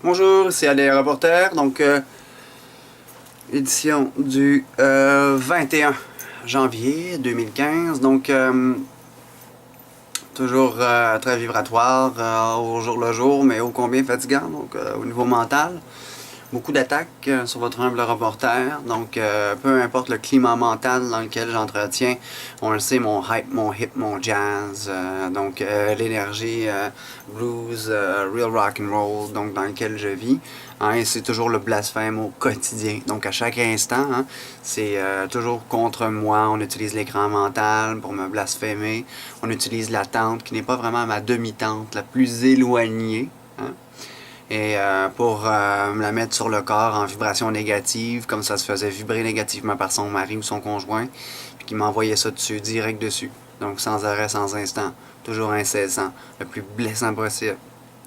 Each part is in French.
Bonjour, c'est Alain Reporter, donc édition du 21 janvier 2015, donc toujours très vibratoire au jour le jour, mais ô combien fatigant, donc au niveau mental. Beaucoup d'attaques sur votre humble reporter, donc peu importe le climat mental dans lequel j'entretiens, on le sait, mon hype, mon hip, mon jazz, donc l'énergie blues, real rock and roll, donc dans lequel je vis, hein, et c'est toujours le blasphème au quotidien, donc à chaque instant, hein, c'est toujours contre moi, on utilise l'écran mental pour me blasphémer, on utilise la tente qui n'est pas vraiment ma demi-tente, la plus éloignée, hein, et pour me la mettre sur le corps en vibration négative, comme ça se faisait vibrer négativement par son mari ou son conjoint, puis qui m'envoyait ça dessus, direct dessus. Donc sans arrêt, sans instant, toujours incessant, le plus blessant possible.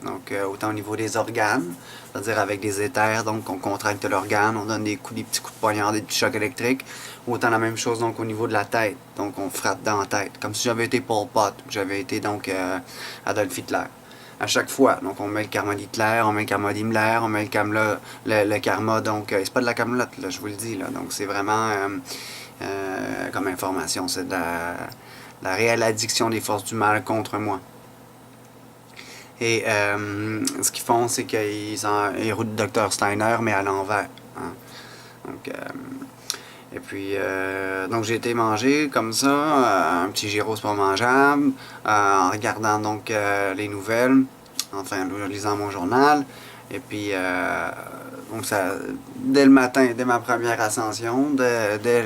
Donc autant au niveau des organes, c'est-à-dire avec des éthers, donc on contracte l'organe, on donne des petits coups de poignard, des petits chocs électriques. Autant la même chose donc au niveau de la tête, donc on frappe dans la tête, comme si j'avais été Pol Pot, j'avais été donc Adolf Hitler. À chaque fois. Donc on met le karma d'Hitler, on met le karma d'Himmler, on met le karma, donc c'est pas de la camelote, là, je vous le dis, là, donc c'est vraiment comme information, c'est de la réelle addiction des forces du mal contre moi. Et ce qu'ils font, c'est qu'ils routent Dr Steiner, mais à l'envers. Hein. Donc, et puis, donc j'ai été manger comme ça, un petit gyro c'est pas mangeable, en regardant donc les nouvelles, enfin en lisant mon journal, et puis donc ça, dès le matin, dès ma première ascension, dès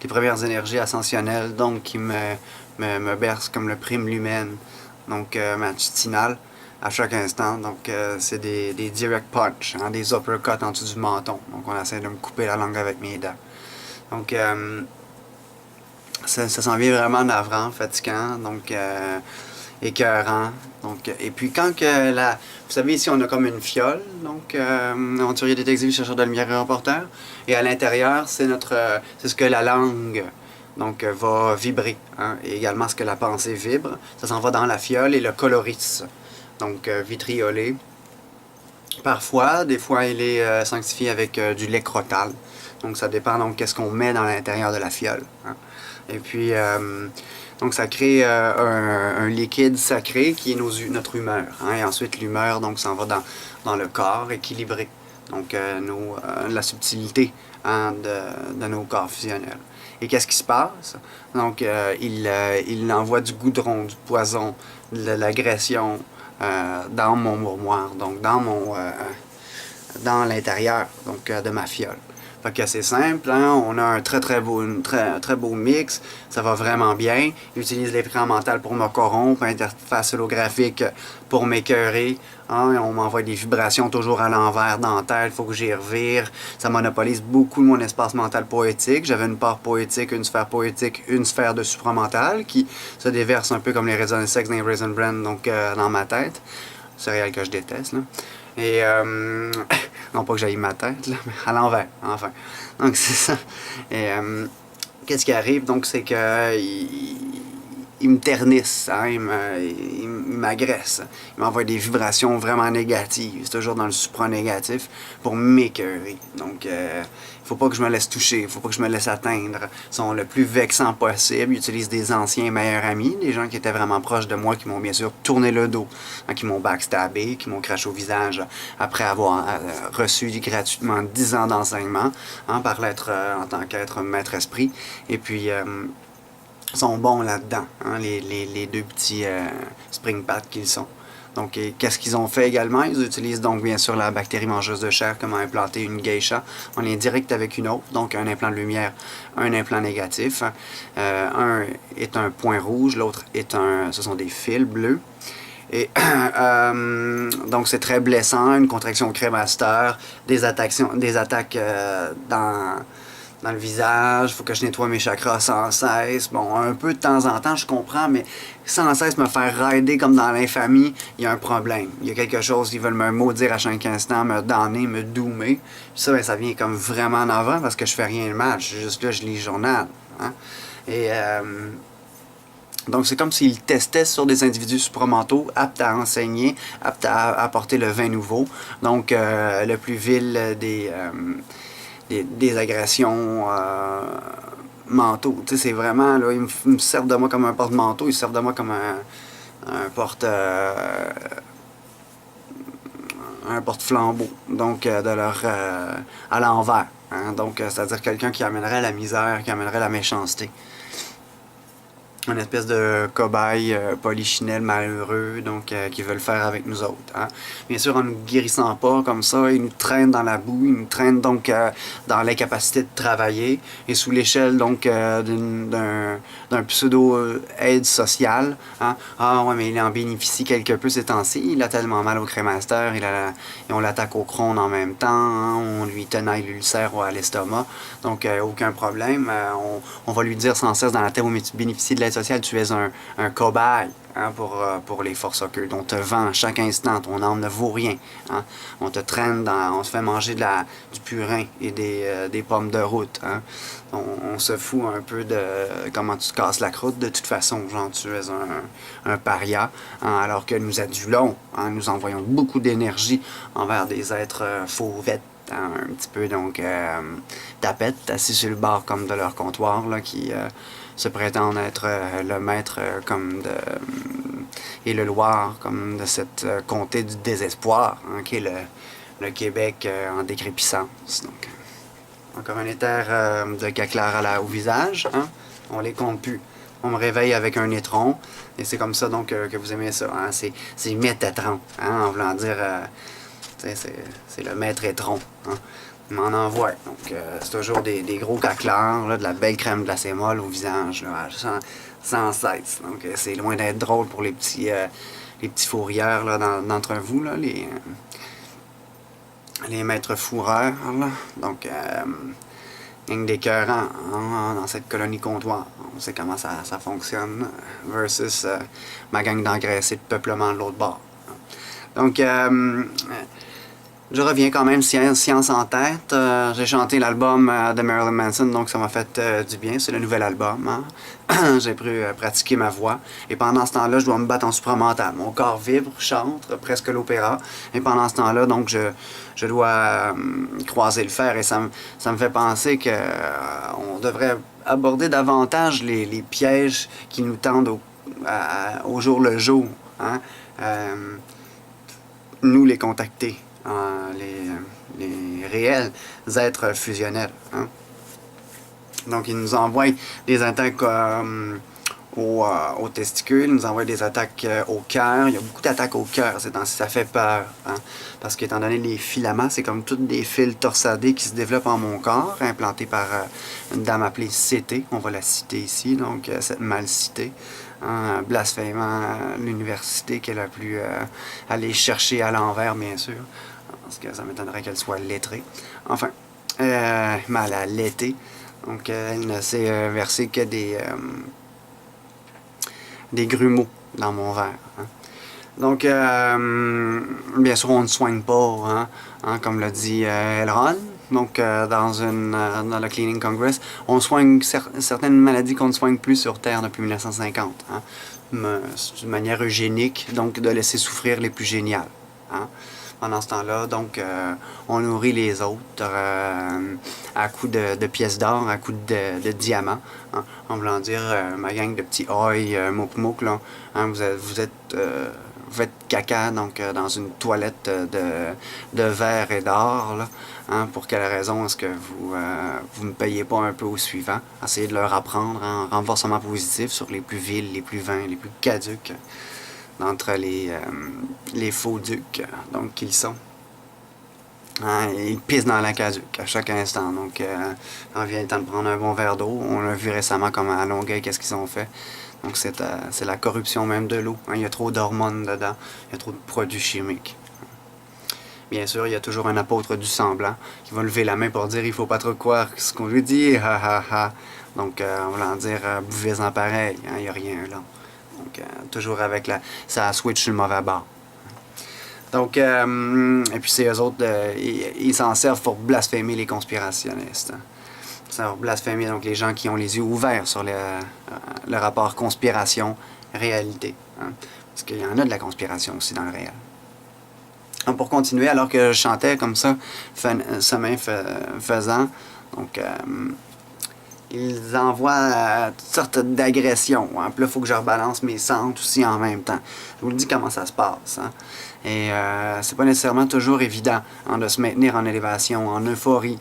les premières énergies ascensionnelles, donc qui me bercent comme le prime lumen, donc ma titinale, à chaque instant, donc c'est des direct punch, hein, des uppercuts en dessous du menton, donc on essaie de me couper la langue avec mes dents. Donc, ça s'en vient vraiment navrant, fatigant, donc écœurant. Donc, et puis quand que vous savez, ici on a comme une fiole, donc aventurier détective, chercheur de lumière et reporter, et à l'intérieur c'est c'est ce que la langue donc va vibrer, hein, et également ce que la pensée vibre. Ça s'en va dans la fiole et le colorise, donc vitriolé. Parfois, des fois il est sanctifié avec du lait crotal. Donc ça dépend donc qu'est-ce qu'on met dans l'intérieur de la fiole. Hein. Et puis donc ça crée un liquide sacré qui est notre humeur. Hein. Et ensuite l'humeur donc s'en va dans le corps équilibré. Donc la subtilité, hein, de nos corps fusionnels. Et qu'est-ce qui se passe? Donc il envoie du goudron, du poison, de l'agression dans mon murmoire, donc dans l'intérieur donc de ma fiole. Fait que c'est simple, hein? On a un très beau mix, ça va vraiment bien. J'utilise l'écran mental pour me corrompre, interface holographique pour m'écœurer. Hein? On m'envoie des vibrations toujours à l'envers dans la tête, il faut que j'y revire. Ça monopolise beaucoup mon espace mental poétique. J'avais une part poétique, une sphère de supramental qui se déverse un peu comme les Raisin Sex dans les Raisin Bran, donc dans ma tête. Céréales que je déteste, là. Et non pas que j'aille ma tête, là, mais à l'envers, enfin. Donc c'est ça. Et qu'est-ce qui arrive? Donc c'est que il me ternissent, hein, il m'agresse. Il m'envoie des vibrations vraiment négatives. C'est toujours dans le supra-négatif pour m'écœurer. Donc, il faut pas que je me laisse toucher, il faut pas que je me laisse atteindre. Ils sont le plus vexants possible. Ils utilisent des anciens meilleurs amis, des gens qui étaient vraiment proches de moi, qui m'ont bien sûr tourné le dos, hein, qui m'ont backstabé, qui m'ont craché au visage après avoir reçu gratuitement 10 ans d'enseignement, hein, par l'être en tant qu'être maître-esprit. Et puis, sont bons là-dedans, hein, les deux petits spring pads qu'ils sont. Donc, qu'est-ce qu'ils ont fait également? Ils utilisent donc bien sûr la bactérie mangeuse de chair, comment implanter une geisha en lien direct avec une autre, donc un implant de lumière, un implant négatif. Un est un point rouge, l'autre ce sont des fils bleus. Et donc c'est très blessant, une contraction crémaster, des attaques dans le visage, il faut que je nettoie mes chakras sans cesse. Bon, un peu de temps en temps, je comprends, mais sans cesse me faire rider comme dans l'infamie, il y a un problème. Il y a quelque chose, ils veulent me maudire à chaque instant, me damner, me doomer. Puis ça, ben, ça vient comme vraiment en avant parce que je fais rien de mal. Je suis juste là, je lis le journal. Hein? Et Donc, c'est comme s'il testait sur des individus supramentaux, aptes à enseigner, aptes à apporter le vin nouveau. Donc, le plus vil des agressions mentaux. Tu sais, c'est vraiment, là, ils me servent de moi comme un porte-manteau, ils servent de moi comme un porte... un porte-flambeau, donc de leur à l'envers. Hein? Donc, c'est-à-dire quelqu'un qui amènerait la misère, qui amènerait la méchanceté. Une espèce de cobaye polichinelle malheureux, donc qui veulent faire avec nous autres. Hein. Bien sûr, en nous guérissant pas comme ça, ils nous traînent dans la boue, ils nous traînent donc dans l'incapacité de travailler et sous l'échelle donc d'un pseudo-aide sociale. Hein. Ah ouais, mais il en bénéficie quelque peu ces temps-ci, il a tellement mal au crémaster, et on l'attaque au crâne en même temps, hein. On lui tenaille l'ulcère à l'estomac, donc aucun problème. On va lui dire sans cesse dans la tête, mais tu bénéficies de l'aide sociale, tu es un cobaye, hein, pour les forces occultes. On te vend chaque instant, ton âme ne vaut rien. Hein. On te traîne on te fait manger du purin et des pommes de route. Hein. On se fout un peu de comment tu te casses la croûte de toute façon, genre tu es un paria, hein, alors que nous adulons, hein, nous envoyons beaucoup d'énergie envers des êtres fauvettes. Un petit peu donc tapettes, assis sur le bar comme de leur comptoir, là, qui se prétendent être le maître et le Loir comme de cette comté du désespoir, hein, qui est le Québec en décrépissance. Donc, encore un éther de caclard au visage, hein? On les compte plus. On me réveille avec un étron, et c'est comme ça donc que vous aimez ça. Hein? C'est Métatron, hein? En voulant dire... c'est le maître étron. Hein. Il m'en envoie. Donc, c'est toujours des gros caclars, là, de la belle crème glacée molle au visage, là, sans cesse. Donc, c'est loin d'être drôle pour les petits fourrières d'entre vous, là, les maîtres fourreurs. Là. Donc, gang d'écœurants dans cette colonie comptoir. On sait comment ça fonctionne versus ma gang d'engraissés de peuplement de l'autre bord. Donc, je reviens quand même science en tête. J'ai chanté l'album de Marilyn Manson, donc ça m'a fait du bien. C'est le nouvel album. Hein? J'ai pu pratiquer ma voix. Et pendant ce temps-là, je dois me battre en supramental. Mon corps vibre, chante, presque l'opéra. Et pendant ce temps-là, donc, je dois croiser le fer. Et ça me fait penser que on devrait aborder davantage les pièges qui nous tendent au jour le jour. Hein? Nous les contacter. Les réels êtres fusionnels. Hein? Donc, ils nous envoient des attaques aux testicules, ils nous envoient des attaques au cœur. Il y a beaucoup d'attaques au cœur, ça fait peur. Hein? Parce qu'étant donné les filaments, c'est comme toutes des fils torsadés qui se développent en mon corps, implantés par une dame appelée CT. On va la citer ici, donc cette mal citée. Hein, blasphémant l'université qu'elle a pu aller chercher à l'envers, bien sûr. Parce que ça m'étonnerait qu'elle soit lettrée. Enfin, mal à l'été. Donc, elle ne s'est versé que des grumeaux dans mon verre. Hein. Donc, bien sûr, on ne soigne pas, hein, comme l'a dit Elron. Donc, dans le Cleaning Congress, on soigne certaines maladies qu'on ne soigne plus sur Terre depuis 1950. Hein. C'est une manière eugénique, donc, de laisser souffrir les plus géniales. Hein. Pendant ce temps-là, donc, on nourrit les autres à coups de pièces d'or, à coups de diamants. Hein, en voulant dire, ma gang de petits oi mouk là, hein, vous faites caca donc, dans une toilette de verre et d'or. Là, hein, pour quelle raison est-ce que vous ne payez pas un peu au suivant? Essayez de leur apprendre un renforcement positif sur les plus vils, les plus vains, les plus caducs d'entre les faux ducs, donc qu'ils sont. Hein, ils pissent dans la caduque à chaque instant. Donc, quand vient le temps de prendre un bon verre d'eau, on l'a vu récemment comme à Longueuil, qu'est-ce qu'ils ont fait. Donc, c'est la corruption même de l'eau. Hein, il y a trop d'hormones dedans, il y a trop de produits chimiques. Bien sûr, il y a toujours un apôtre du semblant qui va lever la main pour dire il faut pas trop croire ce qu'on lui dit, ha ha ha. Donc, on va en dire buvez-en pareil, hein, il n'y a rien là. Donc, toujours avec ça switch sur le mauvais bord. Donc, et puis c'est eux autres, ils s'en servent pour blasphémer les conspirationnistes. Hein. sur blasphémie, donc les gens qui ont les yeux ouverts sur le rapport conspiration-réalité. Hein, parce qu'il y en a de la conspiration aussi dans le réel. Donc, pour continuer, alors que je chantais comme ça, chemin faisant, donc ils envoient toutes sortes d'agressions. Hein. Puis là, il faut que je rebalance mes centres aussi en même temps. Je vous le dis comment ça se passe. Hein. Et c'est pas nécessairement toujours évident hein, de se maintenir en élévation, en euphorie.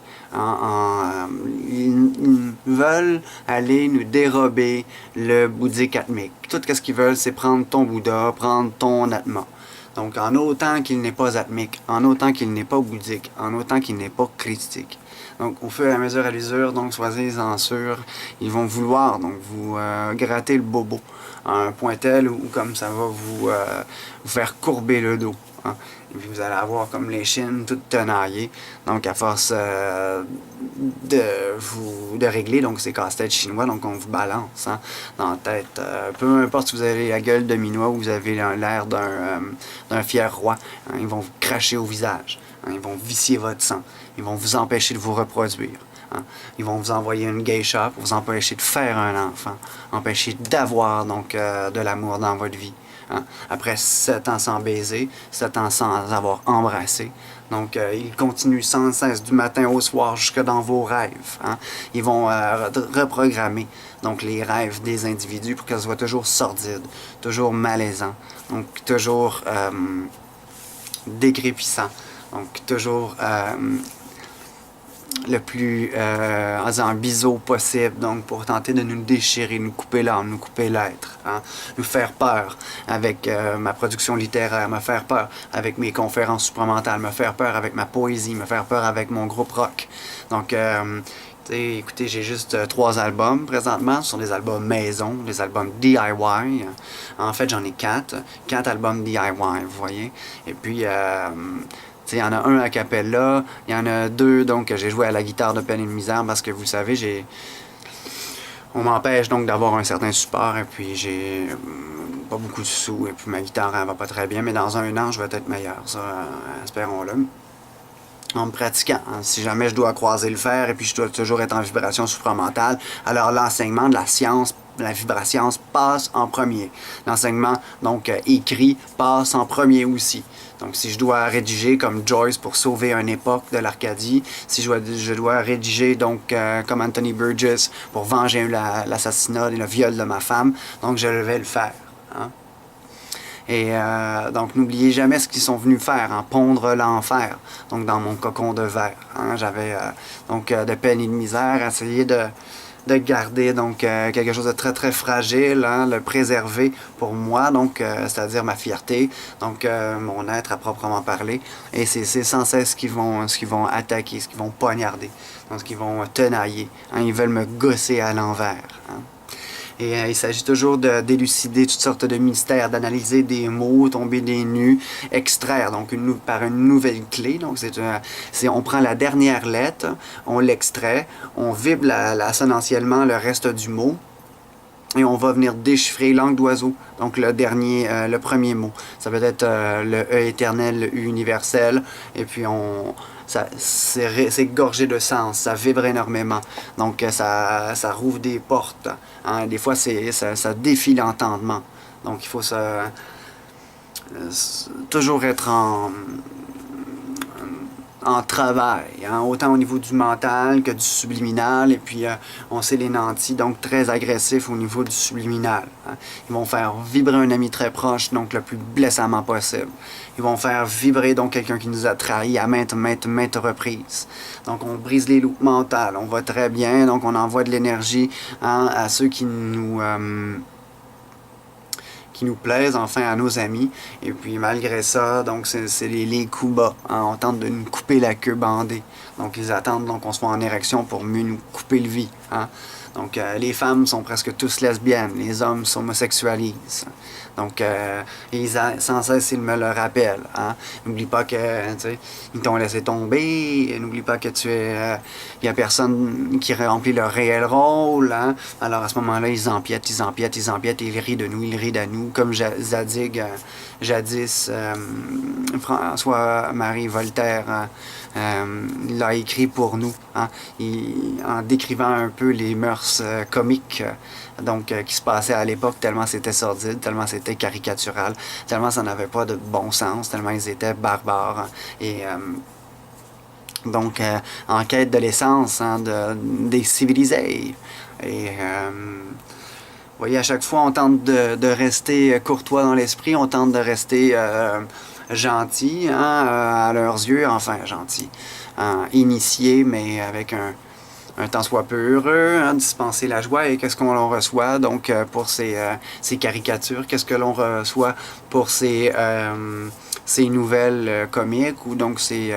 Ils veulent aller nous dérober le bouddhique atmique. Tout ce qu'ils veulent, c'est prendre ton Bouddha, prendre ton Atma. Donc, en autant qu'il n'est pas atmique, en autant qu'il n'est pas bouddhique, en autant qu'il n'est pas christique. Donc, au fur et à mesure à l'usure, donc soyez-en sûrs, ils vont vouloir donc vous gratter le bobo à un point tel où comme ça va vous faire courber le dos. Hein. Et puis vous allez avoir comme les chines toutes tenaillées. Donc, à force de régler donc ces casse-têtes chinois, donc on vous balance hein, dans la tête. Peu importe si vous avez la gueule de minois ou vous avez l'air d'un fier roi, hein, ils vont vous cracher au visage. Hein, ils vont vicier votre sang. Ils vont vous empêcher de vous reproduire. Hein. Ils vont vous envoyer une geisha pour vous empêcher de faire un enfant, empêcher d'avoir donc de l'amour dans votre vie. Hein. Après 7 ans sans baiser, 7 ans sans avoir embrassé. Donc, ils continuent sans cesse du matin au soir jusque dans vos rêves. Hein. Ils vont reprogrammer donc, les rêves des individus pour qu'elles soient toujours sordides, toujours malaisants, donc toujours décrépissants, donc toujours le plus en biseau possible, donc pour tenter de nous déchirer, nous couper l'âme, nous couper l'être, hein, nous faire peur avec ma production littéraire, me faire peur avec mes conférences supramentales, me faire peur avec ma poésie, me faire peur avec mon groupe rock. Donc, écoutez, j'ai juste 3 albums présentement, ce sont des albums maison, des albums DIY. En fait, j'en ai 4 albums DIY, vous voyez. Et puis, il y en a un a cappella, il y en a 2 donc que j'ai joué à la guitare de peine et de misère parce que vous savez, on m'empêche donc d'avoir un certain support et puis j'ai pas beaucoup de sous et puis ma guitare elle va pas très bien, mais dans un an je vais être meilleur, ça espérons-le. En me pratiquant, hein. Si jamais je dois croiser le fer et puis je dois toujours être en vibration supramentale, alors l'enseignement de la science, la vibration passe en premier. L'enseignement donc écrit passe en premier aussi. Donc si je dois rédiger comme Joyce pour sauver une époque de l'Arcadie, si je dois rédiger donc comme Anthony Burgess pour venger l'assassinat et le viol de ma femme, donc je vais le faire. Hein. Et donc, n'oubliez jamais ce qu'ils sont venus faire, hein, pondre l'enfer, donc dans mon cocon de verre. Hein, j'avais donc de peine et de misère, essayé de garder donc quelque chose de très très fragile, hein, le préserver pour moi, donc c'est-à-dire ma fierté, donc mon être à proprement parler. Et c'est sans cesse ce qu'ils vont attaquer, ce qu'ils vont poignarder, donc ce qu'ils vont tenailler. Hein, ils veulent me gosser à l'envers. Hein. Et il s'agit toujours d'élucider toutes sortes de mystères, d'analyser des mots, tomber des nues, extraire donc par une nouvelle clé. Donc on prend la dernière lettre, on l'extrait, on vibre assonantiellement le reste du mot. Et on va venir déchiffrer langue d'oiseau, donc le premier mot. Ça peut être le E éternel, le U universel, et puis c'est gorgé de sens, ça vibre énormément. Donc ça rouvre des portes. Hein. Des fois, ça défie l'entendement. Donc il faut toujours être en travail, hein, autant au niveau du mental que du subliminal, et puis on sait les nantis, donc très agressifs au niveau du subliminal. Hein. Ils vont faire vibrer un ami très proche, donc le plus blessamment possible. Ils vont faire vibrer donc quelqu'un qui nous a trahis à maintes reprises. Donc on brise les loupes mentales, on va très bien, donc on envoie de l'énergie hein, à ceux qui nous plaisent, enfin à nos amis. Et puis malgré ça, donc c'est les coups bas. Hein, on tente de nous couper la queue bandée. Donc ils attendent donc qu'on soit en érection pour mieux nous couper le vie. Hein. Donc, les femmes sont presque tous lesbiennes, les hommes s'homosexualisent. Donc, sans cesse, ils me le rappellent. Hein? N'oublie pas que, ils t'ont laissé tomber. N'oublie pas que il y a personne qui remplit leur réel rôle. Hein? Alors, à ce moment-là, ils empiètent, ils rient de nous, ils rient de nous. Comme Zadig, jadis, François-Marie Voltaire l'a écrit pour nous, hein? En décrivant un peu les mœurs comiques qui se passaient à l'époque, tellement c'était sordide, tellement c'était caricatural, tellement ça n'avait pas de bon sens, tellement ils étaient barbares. Hein? Et en quête de l'essence, hein, des civilisés. Et vous voyez, à chaque fois, on tente de rester courtois dans l'esprit, on tente de rester gentil, hein, à leurs yeux, enfin gentil, initié, mais avec un tant soit peu heureux, hein, dispenser la joie. Et qu'est-ce qu'on reçoit donc pour ces caricatures? Qu'est-ce que l'on reçoit pour ces nouvelles comiques, ou donc c'est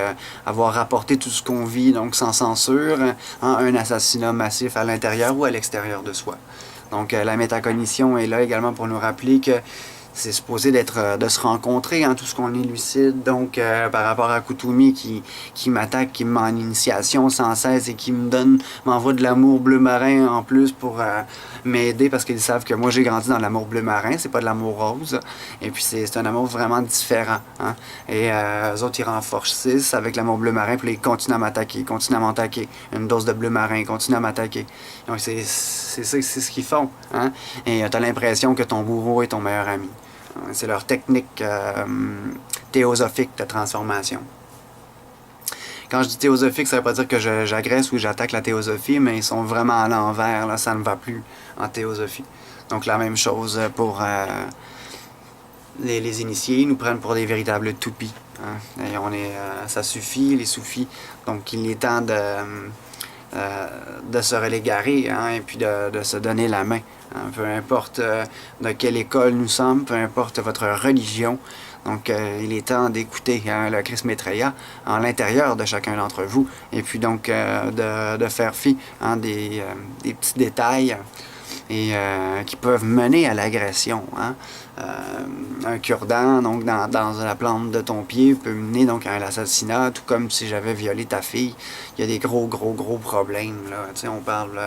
avoir rapporté tout ce qu'on vit donc sans censure, hein, un assassinat massif à l'intérieur ou à l'extérieur de soi. Donc la métacognition est là également pour nous rappeler que c'est supposé de se rencontrer, hein, tout ce qu'on élucide, donc par rapport à Koutoumi qui m'attaque, qui me met en initiation sans cesse et qui m'envoie de l'amour bleu marin en plus pour m'aider, parce qu'ils savent que moi j'ai grandi dans l'amour bleu marin, c'est pas de l'amour rose, et puis c'est un amour vraiment différent, hein. Et eux autres ils renforcent 6 avec l'amour bleu marin, puis ils continuent à m'attaquer, une dose de bleu marin, ils continuent à m'attaquer. Donc c'est ce qu'ils font, hein. Et t'as l'impression que ton bourreau est ton meilleur ami. C'est leur technique théosophique de transformation. Quand je dis théosophique, ça ne veut pas dire que j'agresse ou j'attaque la théosophie, mais ils sont vraiment à l'envers, là, ça ne va plus en théosophie. Donc la même chose pour les initiés, ils nous prennent pour des véritables toupies. Hein. Et ça suffit, les soufis. Donc il est temps de se relégarer, hein, et puis de se donner la main. Hein, peu importe de quelle école nous sommes, peu importe votre religion. Donc il est temps d'écouter, hein, le Christ Maitreya en l'intérieur de chacun d'entre vous, et puis donc de faire fi, hein, des petits détails et qui peuvent mener à l'agression. Hein. Un cure-dent donc dans la plante de ton pied peut mener donc à l'assassinat, tout comme si j'avais violé ta fille. Il y a des gros problèmes là. Tu sais, on parle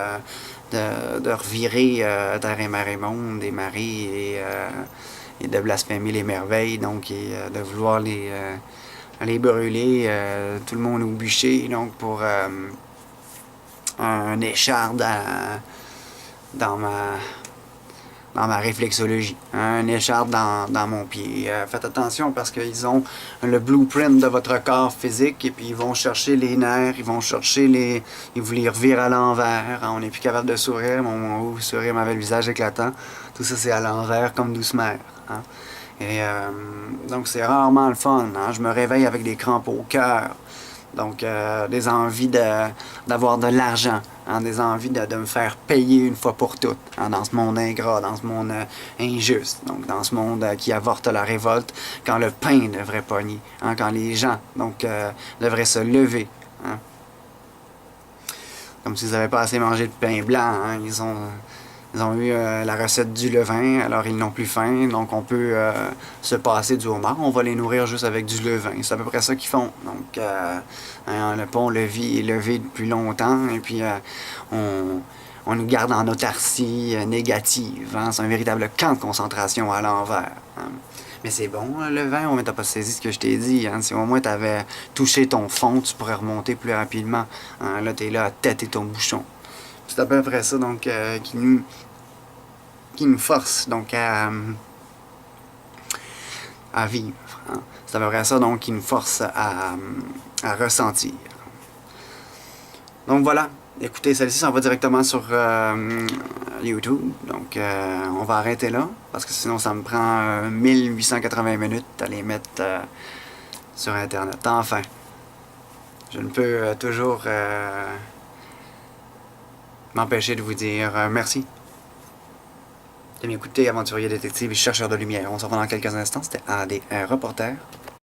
de revirer terre et mer et monde, des maris, et de blasphémer les merveilles, donc, et de vouloir les brûler, tout le monde au bûcher, donc pour un écharde dans ma réflexologie, hein, un écharpe dans mon pied. Faites attention parce qu'ils ont le blueprint de votre corps physique, et puis ils vont chercher les nerfs, ils vous les revirent à l'envers. Hein, on n'est plus capable de sourire, mon sourire m'avait le visage éclatant. Tout ça c'est à l'envers comme douce mère. Hein. Et donc c'est rarement le fun. Hein. Je me réveille avec des crampes au cœur. Donc, des envies d'avoir de l'argent, hein, des envies de me faire payer une fois pour toutes, hein, dans ce monde ingrat, dans ce monde injuste, donc dans ce monde qui avorte la révolte, quand le pain devrait pogner, hein, quand les gens donc devraient se lever. Hein. Comme s'ils n'avaient pas assez mangé de pain blanc, hein, ils ont eu la recette du levain, alors ils n'ont plus faim, donc on peut se passer du homard, on va les nourrir juste avec du levain. C'est à peu près ça qu'ils font. Donc, le pont-levis est levé depuis longtemps, et puis on nous garde en autarcie négative. Hein? C'est un véritable camp de concentration à l'envers. Hein? Mais c'est bon, le vin, au moins t'as pas saisi ce que je t'ai dit. Hein? Si au moins t'avais touché ton fond, tu pourrais remonter plus rapidement. Hein? Là, t'es là à têter ton bouchon. C'est à peu près ça donc qui nous force donc à vivre. Hein. C'est à peu près ça donc qui nous force à ressentir. Donc voilà, écoutez, celle-ci s'en va directement sur YouTube. Donc on va arrêter là, parce que sinon ça me prend 1880 minutes à les mettre sur Internet. Enfin, je ne peux toujours m'empêcher de vous dire merci de m'écouter, aventurier détective et chercheur de lumière. On se revoit dans quelques instants. C'était ADR Reporter.